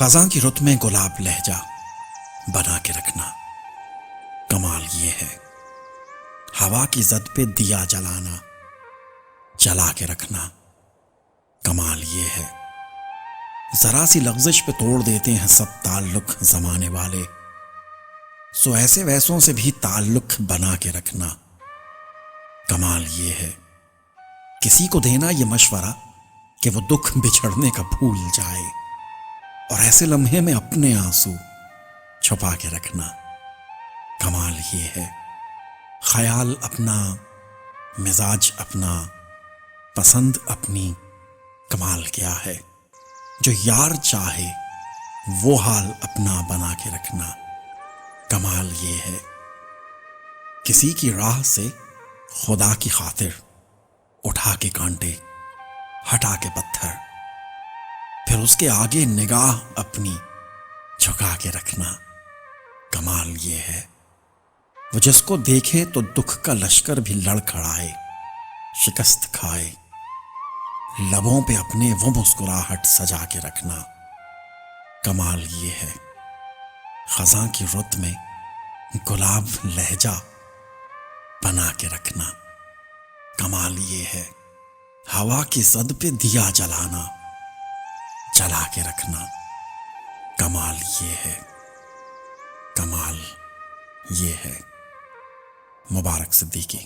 خزاں کی رت میں گلاب لہجہ بنا کے رکھنا کمال یہ ہے، ہوا کی زد پہ دیا جلانا جلا کے رکھنا کمال یہ ہے، ذرا سی لغزش پہ توڑ دیتے ہیں سب تعلق زمانے والے، سو ایسے ویسوں سے بھی تعلق بنا کے رکھنا کمال یہ ہے، کسی کو دینا یہ مشورہ کہ وہ دکھ بچھڑنے کا بھول جائے، اور ایسے لمحے میں اپنے آنسو چھپا کے رکھنا کمال یہ ہے، خیال اپنا، مزاج اپنا، پسند اپنی، کمال کیا ہے، جو یار چاہے وہ حال اپنا بنا کے رکھنا کمال یہ ہے، کسی کی راہ سے خدا کی خاطر اٹھا کے کانٹے ہٹا کے پتھر، پھر اس کے آگے نگاہ اپنی جھکا کے رکھنا کمال یہ ہے، وہ جس کو دیکھے تو دکھ کا لشکر بھی لڑ کھڑائے، شکست کھائے، لبوں پہ اپنے وہ مسکراہٹ سجا کے رکھنا کمال یہ ہے، خزاں کی رت میں گلاب لہجہ بنا کے رکھنا کمال یہ ہے، ہوا کی زد پہ دیا جلانا جلا کے رکھنا کمال یہ ہے، کمال یہ ہے۔ مبارک صدیقی۔